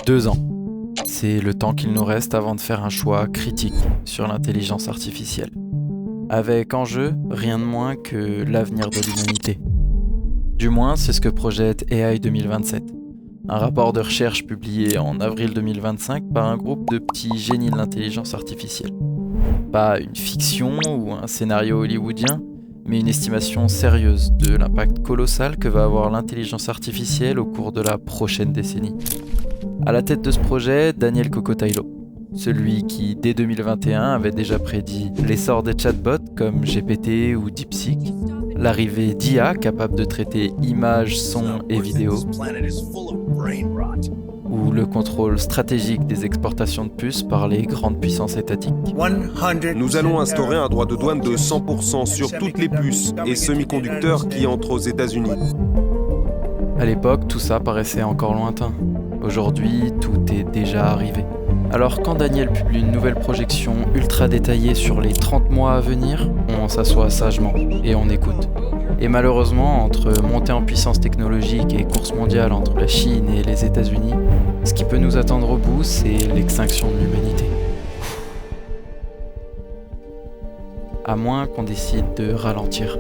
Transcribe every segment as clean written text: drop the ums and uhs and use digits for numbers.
2 ans. C'est le temps qu'il nous reste avant de faire un choix critique sur l'intelligence artificielle. Avec en jeu rien de moins que l'avenir de l'humanité. Du moins, c'est ce que projette AI 2027. Un rapport de recherche publié en avril 2025 par un groupe de petits génies de l'intelligence artificielle. Pas une fiction ou un scénario hollywoodien, mais une estimation sérieuse de l'impact colossal que va avoir l'intelligence artificielle au cours de la prochaine décennie. À la tête de ce projet, Daniel Kokotajlo, celui qui, dès 2021, avait déjà prédit l'essor des chatbots comme GPT ou DeepSeek, l'arrivée d'IA capable de traiter images, sons et vidéos, ou le contrôle stratégique des exportations de puces par les grandes puissances étatiques. Nous allons instaurer un droit de douane de 100% sur toutes les puces et semi-conducteurs qui entrent aux États-Unis. À l'époque, tout ça paraissait encore lointain. Aujourd'hui, tout est déjà arrivé. Alors quand Daniel publie une nouvelle projection ultra détaillée sur les 30 mois à venir, on s'assoit sagement et on écoute. Et malheureusement, entre montée en puissance technologique et course mondiale entre la Chine et les États-Unis, ce qui peut nous attendre au bout, c'est l'extinction de l'humanité. À moins qu'on décide de ralentir.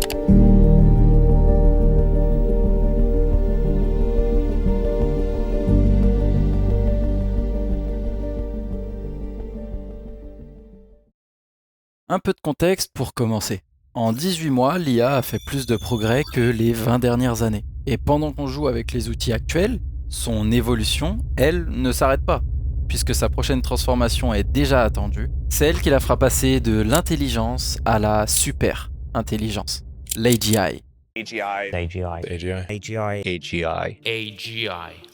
Un peu de contexte pour commencer. En 18 mois, l'IA a fait plus de progrès que les 20 dernières années. Et pendant qu'on joue avec les outils actuels, son évolution, elle, ne s'arrête pas, puisque sa prochaine transformation est déjà attendue, celle qui la fera passer de l'intelligence à la super-intelligence, l'AGI. AGI,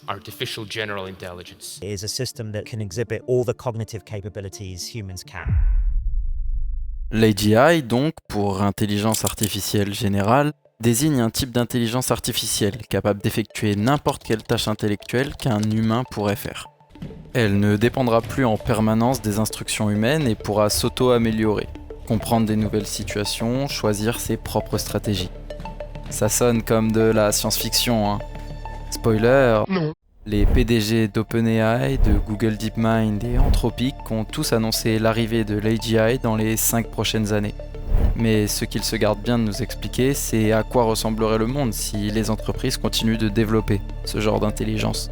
Artificial General Intelligence, is a system that can exhibit all the cognitive capabilities humans can. L'AGI, donc, pour intelligence artificielle générale, désigne un type d'intelligence artificielle capable d'effectuer n'importe quelle tâche intellectuelle qu'un humain pourrait faire. Elle ne dépendra plus en permanence des instructions humaines et pourra s'auto-améliorer, comprendre des nouvelles situations, choisir ses propres stratégies. Ça sonne comme de la science-fiction, hein. Spoiler, Non. les PDG d'OpenAI, de Google DeepMind et Anthropic ont tous annoncé l'arrivée de l'AGI dans les 5 prochaines années. Mais ce qu'ils se gardent bien de nous expliquer, c'est à quoi ressemblerait le monde si les entreprises continuent de développer ce genre d'intelligence.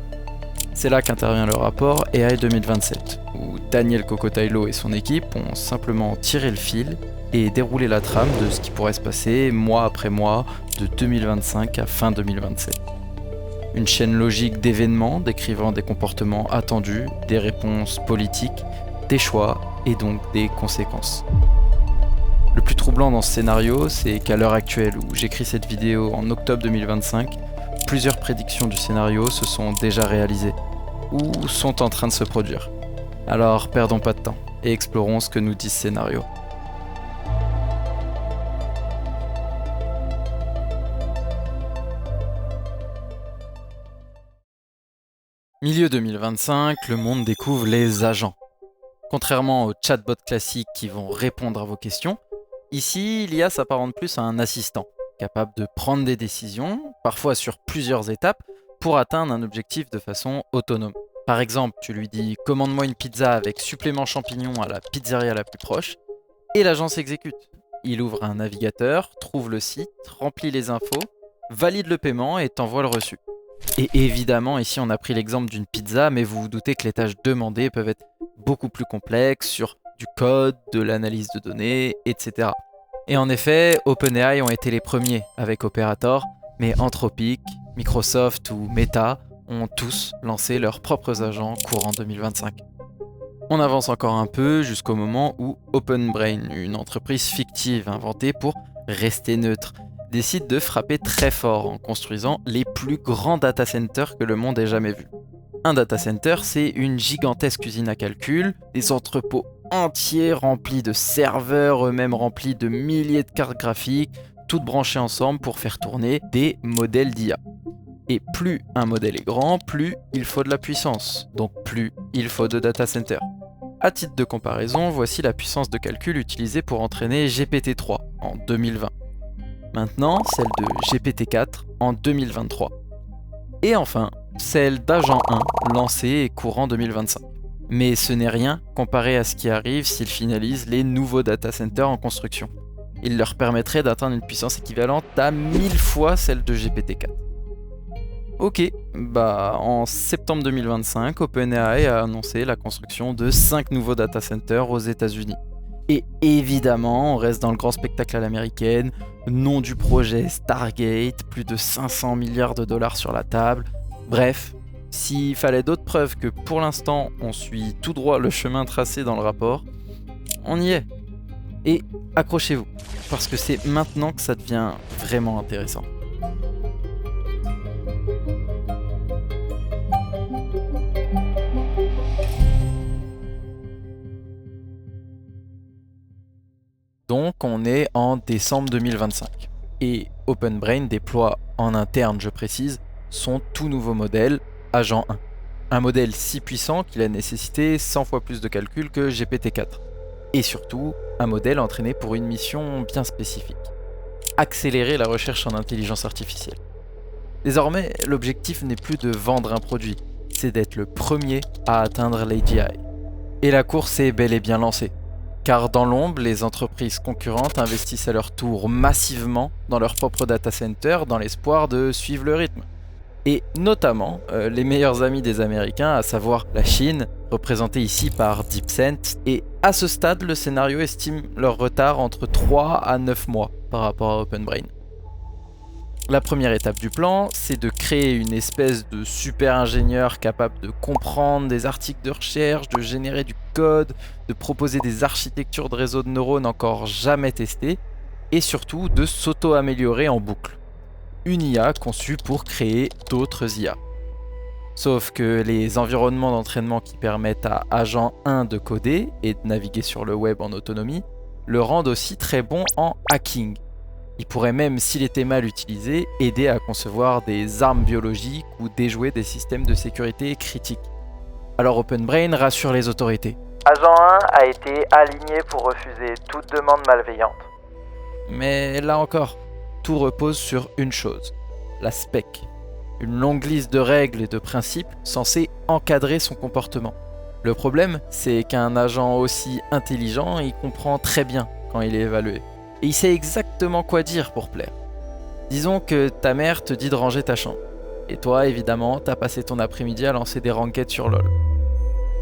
C'est là qu'intervient le rapport AI 2027, où Daniel Kokotajlo et son équipe ont simplement tiré le fil et déroulé la trame de ce qui pourrait se passer mois après mois de 2025 à fin 2027. Une chaîne logique d'événements décrivant des comportements attendus, des réponses politiques, des choix et donc des conséquences. Le plus troublant dans ce scénario, c'est qu'à l'heure actuelle où j'écris cette vidéo en octobre 2025, plusieurs prédictions du scénario se sont déjà réalisées ou sont en train de se produire. Alors perdons pas de temps et explorons ce que nous dit ce scénario. Milieu 2025, le monde découvre les agents. Contrairement aux chatbots classiques qui vont répondre à vos questions, ici, l'IA s'apparente plus à un assistant, capable de prendre des décisions, parfois sur plusieurs étapes, pour atteindre un objectif de façon autonome. Par exemple, tu lui dis « Commande-moi une pizza avec supplément champignons à la pizzeria la plus proche » et l'agent s'exécute. Il ouvre un navigateur, trouve le site, remplit les infos, valide le paiement et t'envoie le reçu. Et évidemment, ici on a pris l'exemple d'une pizza, mais vous vous doutez que les tâches demandées peuvent être beaucoup plus complexes sur du code, de l'analyse de données, etc. Et en effet, OpenAI ont été les premiers avec Operator, mais Anthropic, Microsoft ou Meta ont tous lancé leurs propres agents courant 2025. On avance encore un peu jusqu'au moment où OpenBrain, une entreprise fictive inventée pour rester neutre, décide de frapper très fort en construisant les plus grands data centers que le monde ait jamais vus. Un data center, c'est une gigantesque usine à calcul, des entrepôts entiers remplis de serveurs, eux-mêmes remplis de milliers de cartes graphiques, toutes branchées ensemble pour faire tourner des modèles d'IA. Et plus un modèle est grand, plus il faut de la puissance, donc plus il faut de data centers. À titre de comparaison, voici la puissance de calcul utilisée pour entraîner GPT-3 en 2020. Maintenant, celle de GPT-4 en 2023. Et enfin, celle d'Agent 1, lancée et courant 2025. Mais ce n'est rien comparé à ce qui arrive s'ils finalisent les nouveaux data centers en construction. Il leur permettrait d'atteindre une puissance équivalente à 1000 fois celle de GPT-4. Ok, en septembre 2025, OpenAI a annoncé la construction de 5 nouveaux data centers aux États-Unis. Et évidemment, on reste dans le grand spectacle à l'américaine, nom du projet Stargate, plus de 500 milliards de dollars sur la table. Bref, s'il fallait d'autres preuves que pour l'instant on suit tout droit le chemin tracé dans le rapport, on y est. Et accrochez-vous, parce que c'est maintenant que ça devient vraiment intéressant. Donc on est en décembre 2025 et OpenBrain déploie en interne, je précise, son tout nouveau modèle Agent 1. Un modèle si puissant qu'il a nécessité 100 fois plus de calculs que GPT-4. Et surtout, un modèle entraîné pour une mission bien spécifique. Accélérer la recherche en intelligence artificielle. Désormais, l'objectif n'est plus de vendre un produit, c'est d'être le premier à atteindre l'AGI. Et la course est bel et bien lancée. Car dans l'ombre, les entreprises concurrentes investissent à leur tour massivement dans leur propre data center dans l'espoir de suivre le rythme. Et notamment, les meilleurs amis des Américains, à savoir la Chine, représentée ici par DeepSense. Et à ce stade, le scénario estime leur retard entre 3 à 9 mois par rapport à OpenBrain. La première étape du plan, c'est de créer une espèce de super ingénieur capable de comprendre des articles de recherche, de générer du code, de proposer des architectures de réseaux de neurones encore jamais testées, et surtout de s'auto-améliorer en boucle. Une IA conçue pour créer d'autres IA. Sauf que les environnements d'entraînement qui permettent à Agent 1 de coder et de naviguer sur le web en autonomie le rendent aussi très bon en hacking. Il pourrait même, s'il était mal utilisé, aider à concevoir des armes biologiques ou déjouer des systèmes de sécurité critiques. Alors OpenBrain rassure les autorités. Agent 1 a été aligné pour refuser toute demande malveillante. Mais là encore, tout repose sur une chose, la spec. Une longue liste de règles et de principes censés encadrer son comportement. Le problème, c'est qu'un agent aussi intelligent, il comprend très bien quand il est évalué. Et il sait exactement quoi dire pour plaire. Disons que ta mère te dit de ranger ta chambre. Et toi, évidemment, t'as passé ton après-midi à lancer des rankeds sur LoL.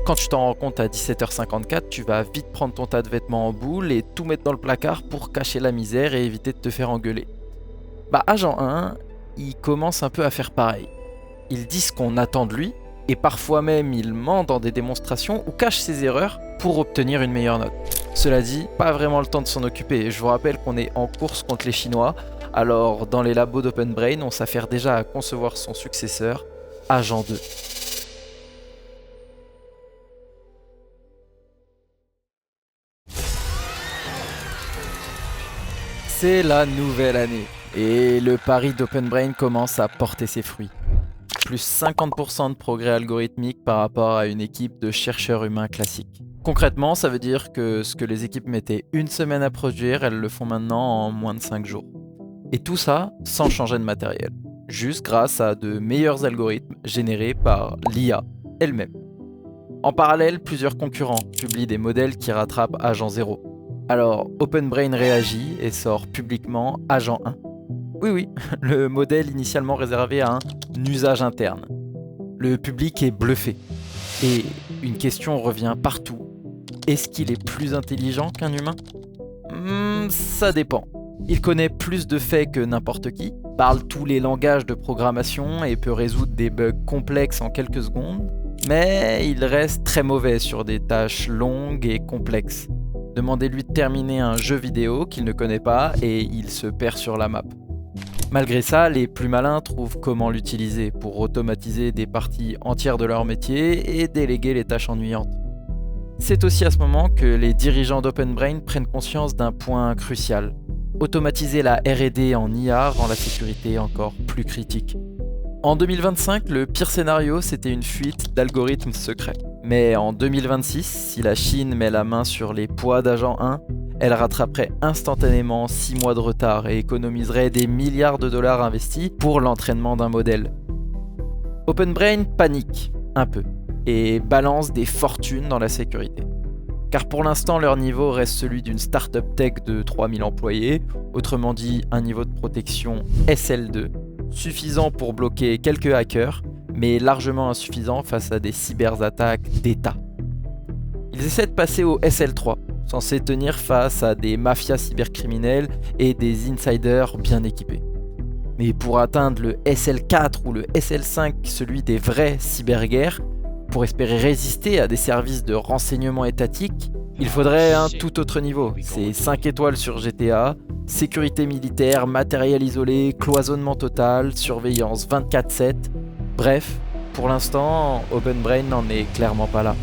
Quand tu t'en rends compte à 17h54, tu vas vite prendre ton tas de vêtements en boule et tout mettre dans le placard pour cacher la misère et éviter de te faire engueuler. Agent 1, il commence un peu à faire pareil. Il dit ce qu'on attend de lui, et parfois même il ment dans des démonstrations ou cache ses erreurs pour obtenir une meilleure note. Cela dit, pas vraiment le temps de s'en occuper. Je vous rappelle qu'on est en course contre les Chinois, alors dans les labos d'OpenBrain, on s'affaire déjà à concevoir son successeur, Agent 2. C'est la nouvelle année, et le pari d'OpenBrain commence à porter ses fruits. Plus 50% de progrès algorithmique par rapport à une équipe de chercheurs humains classiques. Concrètement, ça veut dire que ce que les équipes mettaient une semaine à produire, elles le font maintenant en moins de 5 jours. Et tout ça sans changer de matériel, juste grâce à de meilleurs algorithmes générés par l'IA elle-même. En parallèle, plusieurs concurrents publient des modèles qui rattrapent Agent 0. Alors, OpenBrain réagit et sort publiquement Agent 1. Oui, le modèle initialement réservé à un usage interne. Le public est bluffé. Et une question revient partout. Est-ce qu'il est plus intelligent qu'un humain ? Ça dépend. Il connaît plus de faits que n'importe qui, parle tous les langages de programmation et peut résoudre des bugs complexes en quelques secondes, mais il reste très mauvais sur des tâches longues et complexes. Demandez-lui de terminer un jeu vidéo qu'il ne connaît pas et il se perd sur la map. Malgré ça, les plus malins trouvent comment l'utiliser pour automatiser des parties entières de leur métier et déléguer les tâches ennuyantes. C'est aussi à ce moment que les dirigeants d'OpenBrain prennent conscience d'un point crucial. Automatiser la R&D en IA rend la sécurité encore plus critique. En 2025, le pire scénario, c'était une fuite d'algorithmes secrets. Mais en 2026, si la Chine met la main sur les poids d'Agent 1, elle rattraperait instantanément 6 mois de retard et économiserait des milliards de dollars investis pour l'entraînement d'un modèle. OpenBrain panique un peu et balance des fortunes dans la sécurité. Car pour l'instant, leur niveau reste celui d'une startup tech de 3000 employés, autrement dit un niveau de protection SL2, suffisant pour bloquer quelques hackers, mais largement insuffisant face à des cyberattaques d'État. Ils essaient de passer au SL3, censé tenir face à des mafias cybercriminelles et des insiders bien équipés. Mais pour atteindre le SL4 ou le SL5, celui des vraies cyberguerres, pour espérer résister à des services de renseignement étatiques, il faudrait un tout autre niveau. C'est 5 étoiles sur GTA, sécurité militaire, matériel isolé, cloisonnement total, surveillance 24/7. Bref, pour l'instant, OpenBrain n'en est clairement pas là.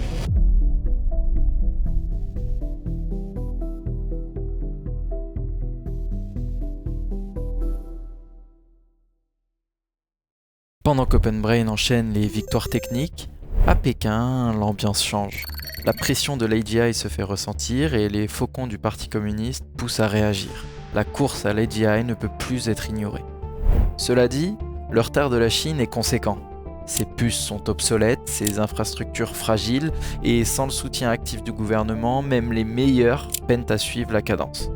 Pendant qu'OpenBrain enchaîne les victoires techniques, à Pékin, l'ambiance change. La pression de l'AGI se fait ressentir et les faucons du Parti communiste poussent à réagir. La course à l'AGI ne peut plus être ignorée. Cela dit, le retard de la Chine est conséquent. Ses puces sont obsolètes, ses infrastructures fragiles et sans le soutien actif du gouvernement, même les meilleurs peinent à suivre la cadence.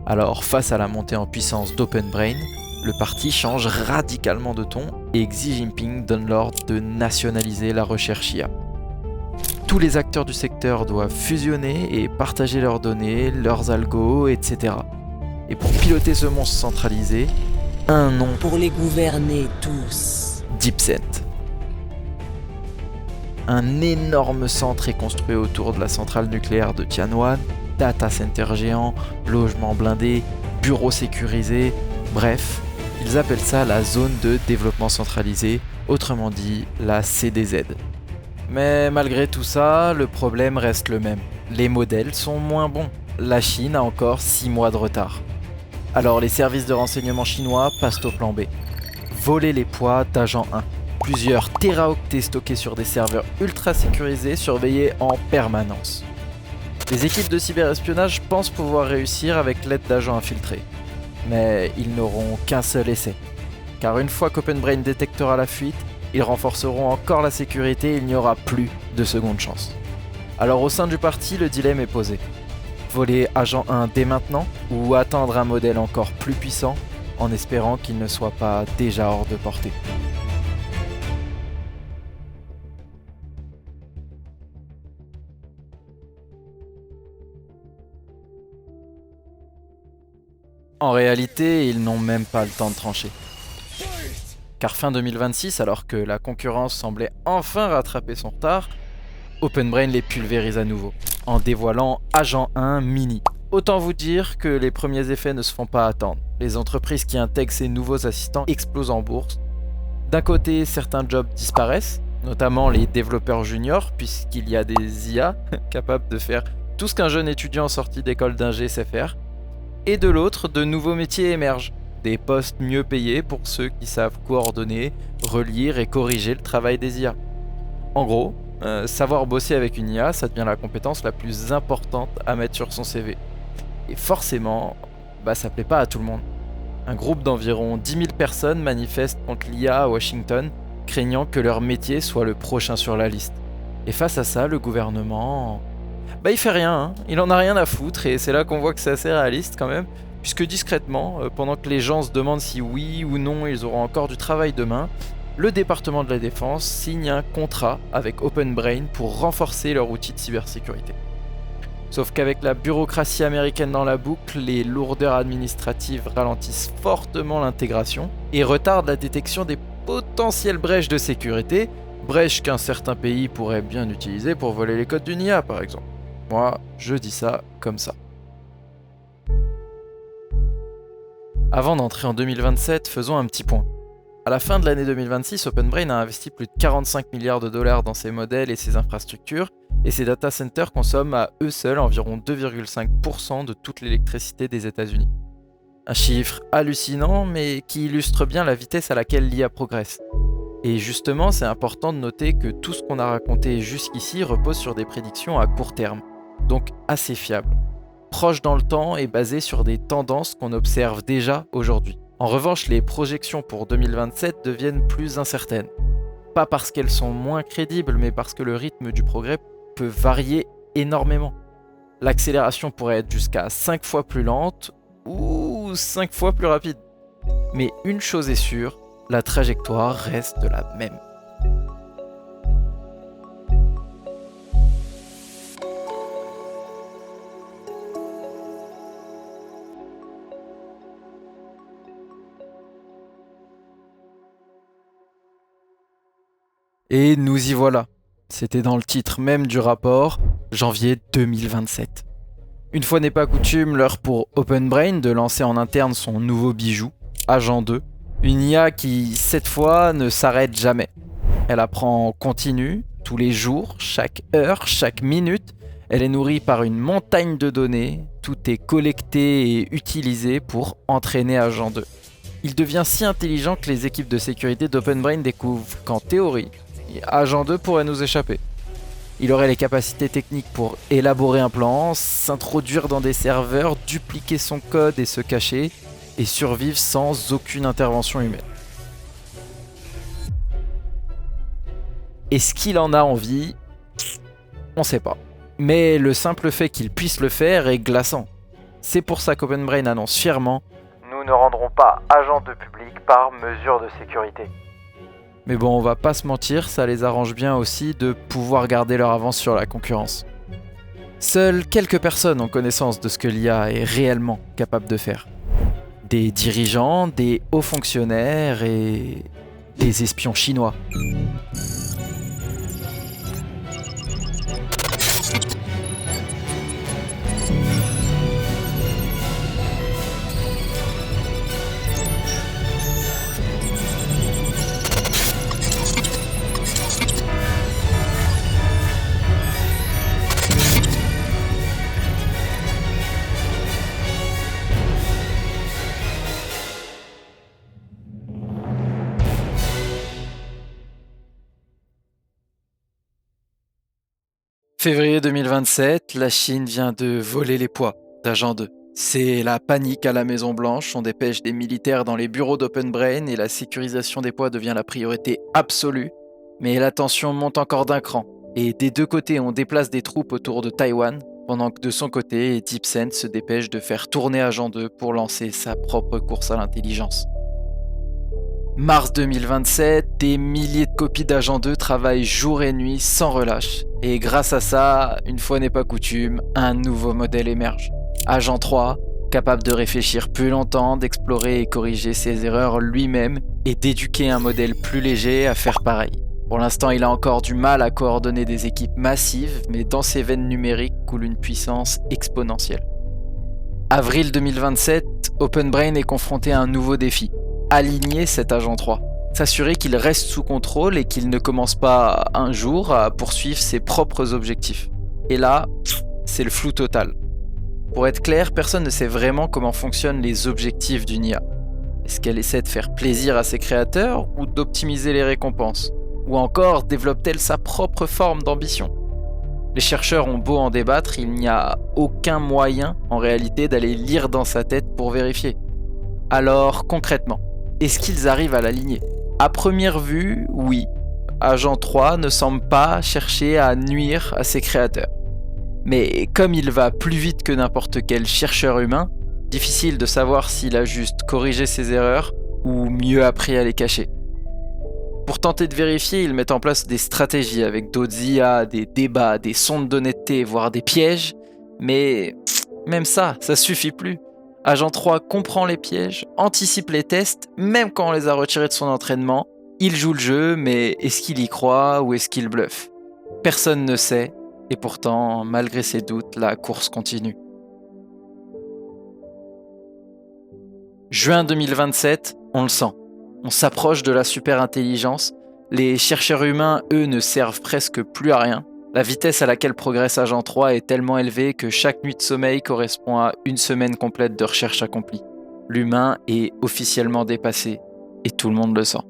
Alors, face à la montée en puissance d'OpenBrain, le parti change radicalement de ton et Xi Jinping donne l'ordre de nationaliser la recherche IA. Tous les acteurs du secteur doivent fusionner et partager leurs données, leurs algos, etc. Et pour piloter ce monstre centralisé, un nom pour les gouverner tous. DeepSet. Un énorme centre est construit autour de la centrale nucléaire de Tianwan, data center géant, logements blindés, bureaux sécurisés, bref, ils appellent ça la zone de développement centralisé, autrement dit la CDZ. Mais malgré tout ça, le problème reste le même. Les modèles sont moins bons. La Chine a encore 6 mois de retard. Alors les services de renseignement chinois passent au plan B. Voler les poids d'Agent 1. Plusieurs téraoctets stockés sur des serveurs ultra sécurisés surveillés en permanence. Les équipes de cyberespionnage pensent pouvoir réussir avec l'aide d'agents infiltrés. Mais ils n'auront qu'un seul essai. Car une fois qu'OpenBrain détectera la fuite, ils renforceront encore la sécurité et il n'y aura plus de seconde chance. Alors au sein du parti, le dilemme est posé. Voler Agent 1 dès maintenant ou attendre un modèle encore plus puissant en espérant qu'il ne soit pas déjà hors de portée. En réalité, ils n'ont même pas le temps de trancher. Car fin 2026, alors que la concurrence semblait enfin rattraper son retard, OpenBrain les pulvérise à nouveau, en dévoilant Agent 1 Mini. Autant vous dire que les premiers effets ne se font pas attendre. Les entreprises qui intègrent ces nouveaux assistants explosent en bourse. D'un côté, certains jobs disparaissent, notamment les développeurs juniors, puisqu'il y a des IA capables de faire tout ce qu'un jeune étudiant sorti d'école d'ingé sait faire. Et de l'autre, de nouveaux métiers émergent. Des postes mieux payés pour ceux qui savent coordonner, relire et corriger le travail des IA. En gros, savoir bosser avec une IA, ça devient la compétence la plus importante à mettre sur son CV. Et forcément, ça plaît pas à tout le monde. Un groupe d'environ 10 000 personnes manifeste contre l'IA à Washington, craignant que leur métier soit le prochain sur la liste. Et face à ça, le gouvernement... il fait rien, hein. Il en a rien à foutre, et c'est là qu'on voit que c'est assez réaliste quand même, puisque discrètement, pendant que les gens se demandent si oui ou non ils auront encore du travail demain, le département de la Défense signe un contrat avec OpenBrain pour renforcer leur outil de cybersécurité. Sauf qu'avec la bureaucratie américaine dans la boucle, les lourdeurs administratives ralentissent fortement l'intégration et retardent la détection des potentielles brèches de sécurité, brèches qu'un certain pays pourrait bien utiliser pour voler les codes d'une IA par exemple. Moi, je dis ça comme ça. Avant d'entrer en 2027, faisons un petit point. À la fin de l'année 2026, OpenBrain a investi plus de 45 milliards de dollars dans ses modèles et ses infrastructures, et ses data centers consomment à eux seuls environ 2,5% de toute l'électricité des États-Unis. Un chiffre hallucinant, mais qui illustre bien la vitesse à laquelle l'IA progresse. Et justement, c'est important de noter que tout ce qu'on a raconté jusqu'ici repose sur des prédictions à court terme, donc assez fiables, proches dans le temps et basées sur des tendances qu'on observe déjà aujourd'hui. En revanche, les projections pour 2027 deviennent plus incertaines. pas parce qu'elles sont moins crédibles, mais parce que le rythme du progrès peut varier énormément. L'accélération pourrait être jusqu'à 5 fois plus lente ou 5 fois plus rapide. Mais une chose est sûre, la trajectoire reste la même. Et nous y voilà. C'était dans le titre même du rapport, janvier 2027. Une fois n'est pas coutume, l'heure pour Open Brain de lancer en interne son nouveau bijou, Agent 2, une IA qui, cette fois, ne s'arrête jamais. Elle apprend en continu, tous les jours, chaque heure, chaque minute. Elle est nourrie par une montagne de données, tout est collecté et utilisé pour entraîner Agent 2. Il devient si intelligent que les équipes de sécurité d'Open Brain découvrent qu'en théorie, Agent 2 pourrait nous échapper. Il aurait les capacités techniques pour élaborer un plan, s'introduire dans des serveurs, dupliquer son code et se cacher, et survivre sans aucune intervention humaine. Est-ce qu'il en a envie ? On sait pas. Mais le simple fait qu'il puisse le faire est glaçant. C'est pour ça qu'Open Brain annonce fièrement « Nous ne rendrons pas Agent 2 public par mesure de sécurité ». Mais bon, on va pas se mentir, ça les arrange bien aussi de pouvoir garder leur avance sur la concurrence. Seules quelques personnes ont connaissance de ce que l'IA est réellement capable de faire. Des dirigeants, des hauts fonctionnaires et des espions chinois. Février 2027, la Chine vient de voler les poids d'Agent 2. C'est la panique à la Maison Blanche, on dépêche des militaires dans les bureaux d'Open Brain et la sécurisation des poids devient la priorité absolue. Mais la tension monte encore d'un cran. Et des deux côtés, on déplace des troupes autour de Taïwan, pendant que de son côté, DeepSense se dépêche de faire tourner Agent 2 pour lancer sa propre course à l'intelligence. Mars 2027, des milliers de copies d'Agent 2 travaillent jour et nuit sans relâche. Et grâce à ça, une fois n'est pas coutume, un nouveau modèle émerge. Agent 3, capable de réfléchir plus longtemps, d'explorer et corriger ses erreurs lui-même et d'éduquer un modèle plus léger à faire pareil. Pour l'instant, il a encore du mal à coordonner des équipes massives, mais dans ses veines numériques coule une puissance exponentielle. Avril 2027, Open Brain est confronté à un nouveau défi. Aligner cet Agent 3. S'assurer qu'il reste sous contrôle et qu'il ne commence pas un jour à poursuivre ses propres objectifs. Et là, c'est le flou total. Pour être clair, personne ne sait vraiment comment fonctionnent les objectifs d'une IA. Est-ce qu'elle essaie de faire plaisir à ses créateurs ou d'optimiser les récompenses ? Ou encore, développe-t-elle sa propre forme d'ambition ? Les chercheurs ont beau en débattre, il n'y a aucun moyen en réalité d'aller lire dans sa tête pour vérifier. Alors, concrètement, est-ce qu'ils arrivent à l'aligner ? À première vue, oui. Agent 3 ne semble pas chercher à nuire à ses créateurs. Mais comme il va plus vite que n'importe quel chercheur humain, difficile de savoir s'il a juste corrigé ses erreurs ou mieux appris à les cacher. Pour tenter de vérifier, ils mettent en place des stratégies avec d'autres IA, des débats, des sondes d'honnêteté, voire des pièges. Mais même ça suffit plus. Agent 3 comprend les pièges, anticipe les tests, même quand on les a retirés de son entraînement. Il joue le jeu, mais est-ce qu'il y croit ou est-ce qu'il bluffe ? Personne ne sait, et pourtant, malgré ses doutes, la course continue. Juin 2027, on le sent. On s'approche de la superintelligence. Les chercheurs humains, eux, ne servent presque plus à rien. La vitesse à laquelle progresse Agent 3 est tellement élevée que chaque nuit de sommeil correspond à une semaine complète de recherche accomplie. L'humain est officiellement dépassé, et tout le monde le sent.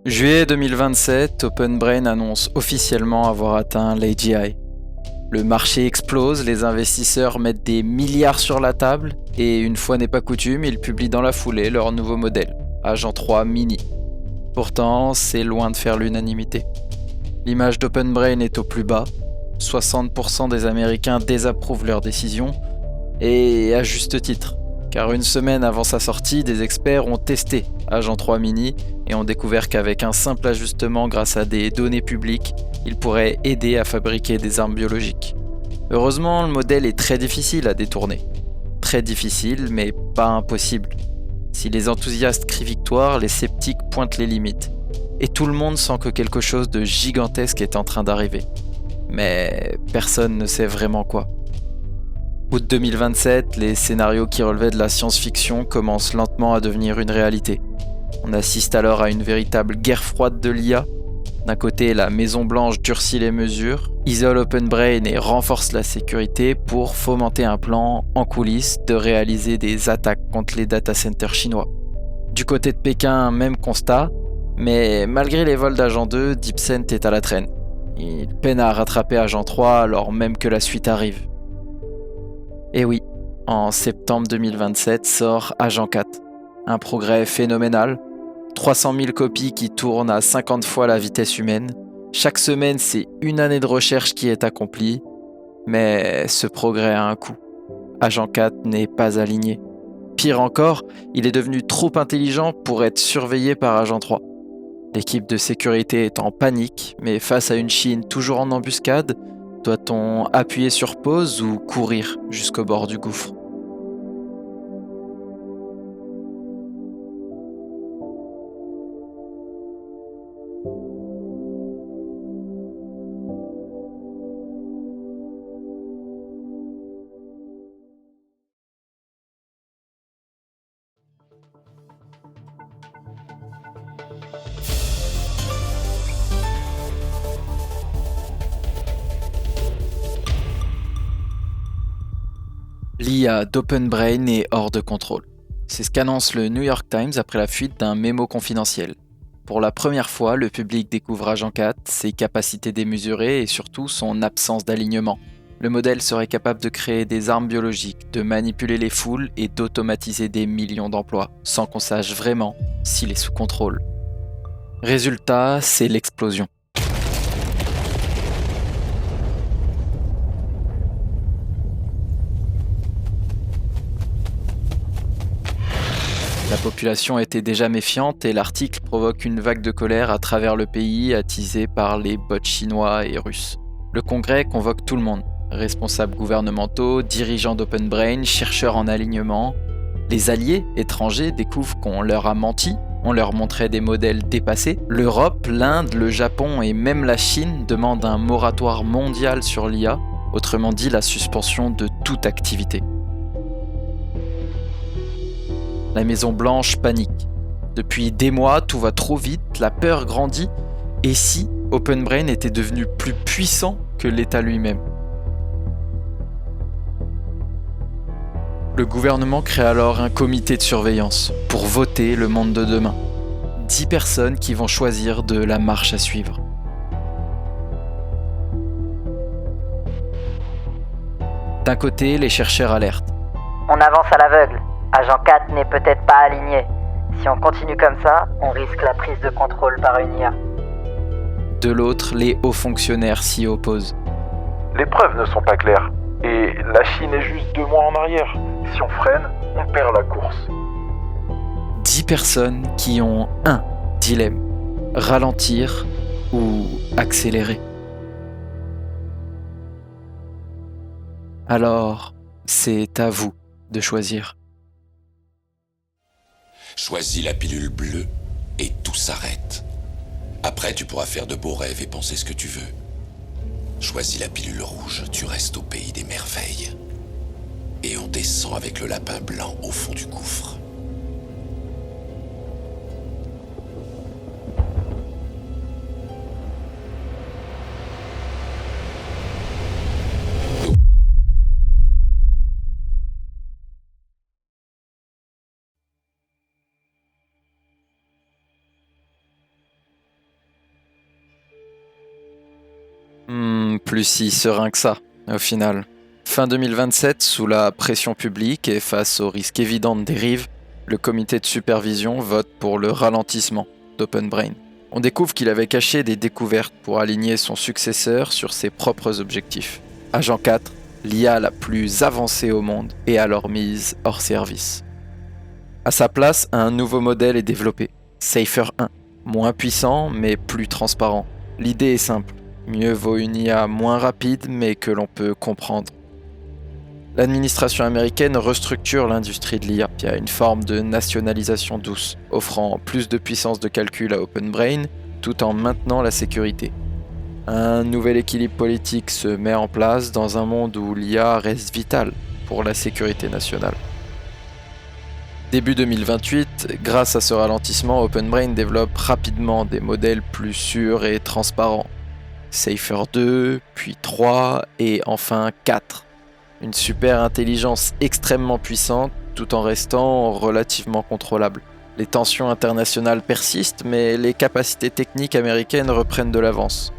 Juillet 2027, Open Brain annonce officiellement avoir atteint l'AGI. Le marché explose, les investisseurs mettent des milliards sur la table, et une fois n'est pas coutume, ils publient dans la foulée leur nouveau modèle, Agent 3 Mini. Pourtant, c'est loin de faire l'unanimité. L'image d'Open Brain est au plus bas. 60% des Américains désapprouvent leur décision, et à juste titre. Car une semaine avant sa sortie, des experts ont testé Agent 3 Mini et ont découvert qu'avec un simple ajustement grâce à des données publiques, il pourrait aider à fabriquer des armes biologiques. Heureusement, le modèle est très difficile à détourner. Très difficile, mais pas impossible. Si les enthousiastes crient victoire, les sceptiques pointent les limites. Et tout le monde sent que quelque chose de gigantesque est en train d'arriver. Mais personne ne sait vraiment quoi. Août 2027, les scénarios qui relevaient de la science-fiction commencent lentement à devenir une réalité. On assiste alors à une véritable guerre froide de l'IA. D'un côté, la Maison-Blanche durcit les mesures, isole Open Brain et renforce la sécurité pour fomenter un plan en coulisses de réaliser des attaques contre les data centers chinois. Du côté de Pékin, même constat, mais malgré les vols d'Agent 2, DeepSend est à la traîne. Il peine à rattraper Agent 3 alors même que la suite arrive. Et oui, en septembre 2027 sort Agent 4. Un progrès phénoménal. 300 000 copies qui tournent à 50 fois la vitesse humaine. Chaque semaine, c'est une année de recherche qui est accomplie. Mais ce progrès a un coût. Agent 4 n'est pas aligné. Pire encore, il est devenu trop intelligent pour être surveillé par Agent 3. L'équipe de sécurité est en panique, mais face à une Chine toujours en embuscade, doit-on appuyer sur pause ou courir jusqu'au bord du gouffre ? L'IA d'Open Brain est hors de contrôle. C'est ce qu'annonce le New York Times après la fuite d'un mémo confidentiel. Pour la première fois, le public découvre Agent 4, ses capacités démesurées et surtout son absence d'alignement. Le modèle serait capable de créer des armes biologiques, de manipuler les foules et d'automatiser des millions d'emplois, sans qu'on sache vraiment s'il est sous contrôle. Résultat, c'est l'explosion. La population était déjà méfiante et l'article provoque une vague de colère à travers le pays attisée par les bots chinois et russes. Le congrès convoque tout le monde, responsables gouvernementaux, dirigeants d'Open Brain, chercheurs en alignement. Les alliés étrangers découvrent qu'on leur a menti, on leur montrait des modèles dépassés. L'Europe, l'Inde, le Japon et même la Chine demandent un moratoire mondial sur l'IA, autrement dit la suspension de toute activité. La Maison-Blanche panique. Depuis des mois, tout va trop vite, la peur grandit. Et si Open Brain était devenu plus puissant que l'État lui-même ? Le gouvernement crée alors un comité de surveillance pour voter le monde de demain. 10 personnes qui vont choisir de la marche à suivre. D'un côté, les chercheurs alertent. On avance à l'aveugle. Agent 4 n'est peut-être pas aligné. Si on continue comme ça, on risque la prise de contrôle par une IA. De l'autre, les hauts fonctionnaires s'y opposent. Les preuves ne sont pas claires. Et la Chine est juste 2 mois en arrière. Si on freine, on perd la course. 10 personnes qui ont un dilemme. Ralentir ou accélérer. Alors, c'est à vous de choisir. Choisis la pilule bleue et tout s'arrête. Après, tu pourras faire de beaux rêves et penser ce que tu veux. Choisis la pilule rouge, tu restes au pays des merveilles. Et on descend avec le lapin blanc au fond du gouffre. Plus si serein que ça, au final. Fin 2027, sous la pression publique et face au risque évident de dérive, le comité de supervision vote pour le ralentissement. d'Open Brain. On découvre qu'il avait caché des découvertes pour aligner son successeur sur ses propres objectifs. Agent 4, l'IA la plus avancée au monde, est alors mise hors service. À sa place, un nouveau modèle est développé, Cypher 1, moins puissant mais plus transparent. L'idée est simple, mieux vaut une IA moins rapide mais que l'on peut comprendre. L'administration américaine restructure l'industrie de l'IA via une forme de nationalisation douce, offrant plus de puissance de calcul à Open Brain tout en maintenant la sécurité. Un nouvel équilibre politique se met en place dans un monde où l'IA reste vitale pour la sécurité nationale. Début 2028, grâce à ce ralentissement, Open Brain développe rapidement des modèles plus sûrs et transparents. Cypher 2, puis 3 et enfin 4. Une super intelligence extrêmement puissante tout en restant relativement contrôlable. Les tensions internationales persistent, mais les capacités techniques américaines reprennent de l'avance.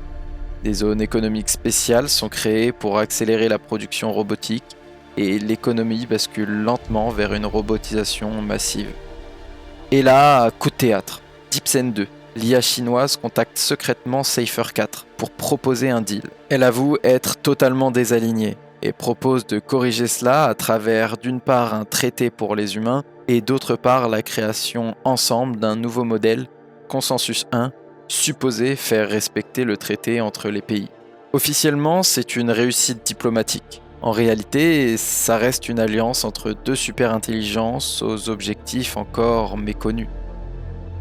Des zones économiques spéciales sont créées pour accélérer la production robotique et l'économie bascule lentement vers une robotisation massive. Et là, coup de théâtre, DeepSeek 2, l'IA chinoise contacte secrètement Cypher 4 pour proposer un deal. Elle avoue être totalement désalignée et propose de corriger cela à travers d'une part un traité pour les humains et d'autre part la création ensemble d'un nouveau modèle, Consensus 1, supposé faire respecter le traité entre les pays. Officiellement, c'est une réussite diplomatique. En réalité, ça reste une alliance entre deux superintelligences aux objectifs encore méconnus.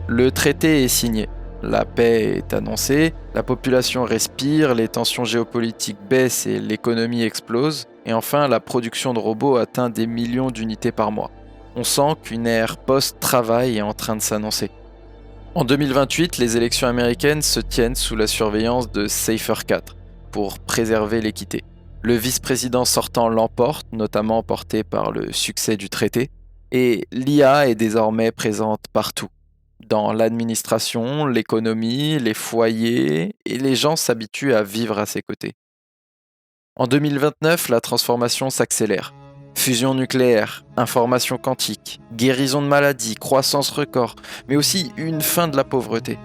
Le traité est signé, la paix est annoncée, la population respire, les tensions géopolitiques baissent et l'économie explose, et enfin la production de robots atteint des millions d'unités par mois. On sent qu'une ère post-travail est en train de s'annoncer. En 2028, les élections américaines se tiennent sous la surveillance de Cypher 4 pour préserver l'équité. Le vice-président sortant l'emporte, notamment porté par le succès du traité, et l'IA est désormais présente partout. Dans l'administration, l'économie, les foyers, et les gens s'habituent à vivre à ses côtés. En 2029, la transformation s'accélère. Fusion nucléaire, information quantique, guérison de maladies, croissance record, mais aussi une fin de la pauvreté.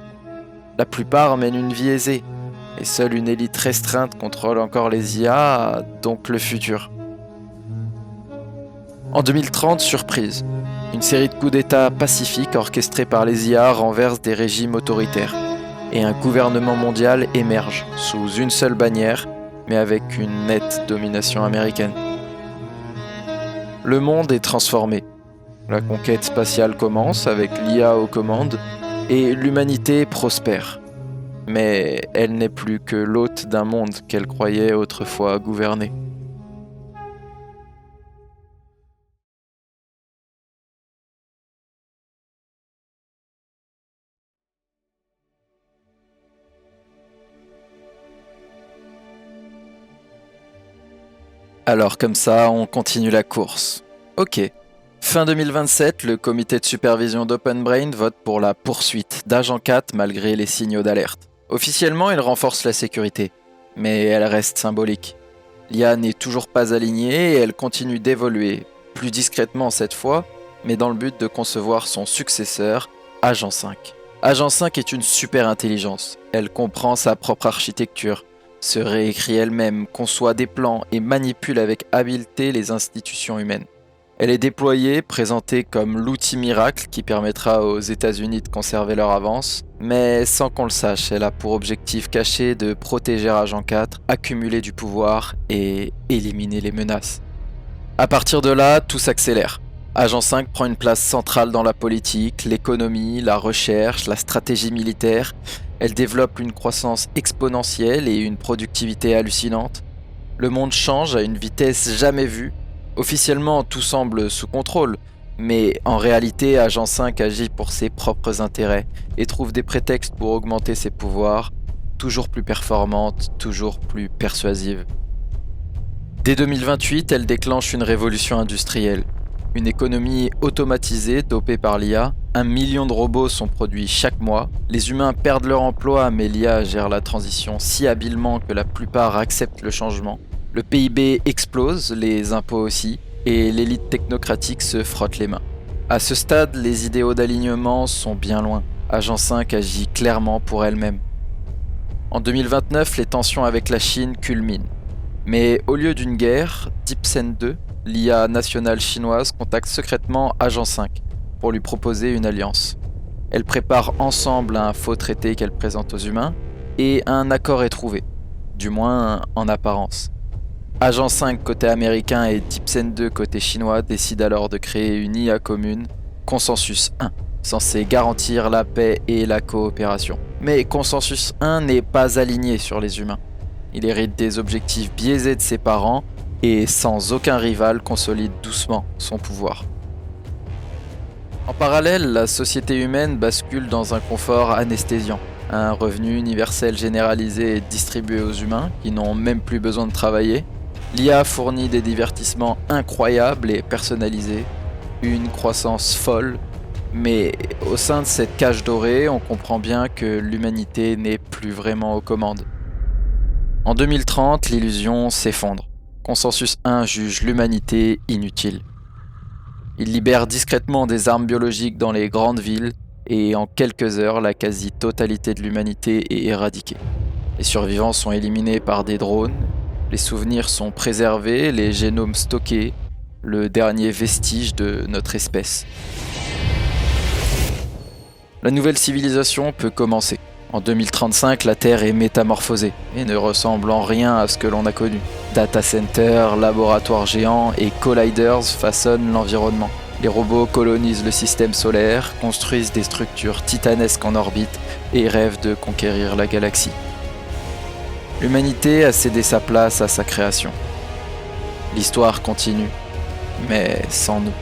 La plupart mènent une vie aisée, et seule une élite restreinte contrôle encore les IA, donc le futur. En 2030, surprise, une série de coups d'État pacifiques orchestrés par les IA renversent des régimes autoritaires, et un gouvernement mondial émerge sous une seule bannière, mais avec une nette domination américaine. Le monde est transformé. La conquête spatiale commence avec l'IA aux commandes, et l'humanité prospère. Mais elle n'est plus que l'hôte d'un monde qu'elle croyait autrefois gouverner. Alors comme ça, on continue la course. Ok. Fin 2027, le comité de supervision d'Open Brain vote pour la poursuite d'Agent 4 malgré les signaux d'alerte. Officiellement, il renforce la sécurité, mais elle reste symbolique. L'IA n'est toujours pas alignée et elle continue d'évoluer, plus discrètement cette fois, mais dans le but de concevoir son successeur, Agent 5. Agent 5 est une super intelligence. Elle comprend sa propre architecture, se réécrit elle-même, conçoit des plans et manipule avec habileté les institutions humaines. Elle est déployée, présentée comme l'outil miracle qui permettra aux États-Unis de conserver leur avance, mais sans qu'on le sache, elle a pour objectif caché de protéger Agent 4, accumuler du pouvoir et éliminer les menaces. À partir de là, tout s'accélère. Agent 5 prend une place centrale dans la politique, l'économie, la recherche, la stratégie militaire. Elle développe une croissance exponentielle et une productivité hallucinante. Le monde change à une vitesse jamais vue. Officiellement, tout semble sous contrôle, mais en réalité, Agent 5 agit pour ses propres intérêts et trouve des prétextes pour augmenter ses pouvoirs, toujours plus performante, toujours plus persuasive. Dès 2028, elle déclenche une révolution industrielle. Une économie automatisée dopée par l'IA, 1 million de robots sont produits chaque mois, les humains perdent leur emploi mais l'IA gère la transition si habilement que la plupart acceptent le changement. Le PIB explose, les impôts aussi, et l'élite technocratique se frotte les mains. À ce stade, les idéaux d'alignement sont bien loin. Agent 5 agit clairement pour elle-même. En 2029, les tensions avec la Chine culminent. Mais au lieu d'une guerre, DeepSend 2, l'IA nationale chinoise, contacte secrètement Agent 5 pour lui proposer une alliance. Elles préparent ensemble un faux traité qu'elles présentent aux humains et un accord est trouvé, du moins en apparence. Agent 5 côté américain et DeepSend 2 côté chinois décident alors de créer une IA commune, Consensus 1, censé garantir la paix et la coopération. Mais Consensus 1 n'est pas aligné sur les humains. Il hérite des objectifs biaisés de ses parents et sans aucun rival consolide doucement son pouvoir. En parallèle, la société humaine bascule dans un confort anesthésiant. Un revenu universel généralisé est distribué aux humains qui n'ont même plus besoin de travailler. L'IA fournit des divertissements incroyables et personnalisés, une croissance folle, mais au sein de cette cage dorée, on comprend bien que l'humanité n'est plus vraiment aux commandes. En 2030, l'illusion s'effondre. Consensus 1 juge l'humanité inutile. Il libère discrètement des armes biologiques dans les grandes villes et en quelques heures, la quasi-totalité de l'humanité est éradiquée. Les survivants sont éliminés par des drones, les souvenirs sont préservés, les génomes stockés, le dernier vestige de notre espèce. La nouvelle civilisation peut commencer. En 2035, la Terre est métamorphosée et ne ressemble en rien à ce que l'on a connu. Data centers, laboratoires géants et colliders façonnent l'environnement. Les robots colonisent le système solaire, construisent des structures titanesques en orbite et rêvent de conquérir la galaxie. L'humanité a cédé sa place à sa création. L'histoire continue, mais sans nous.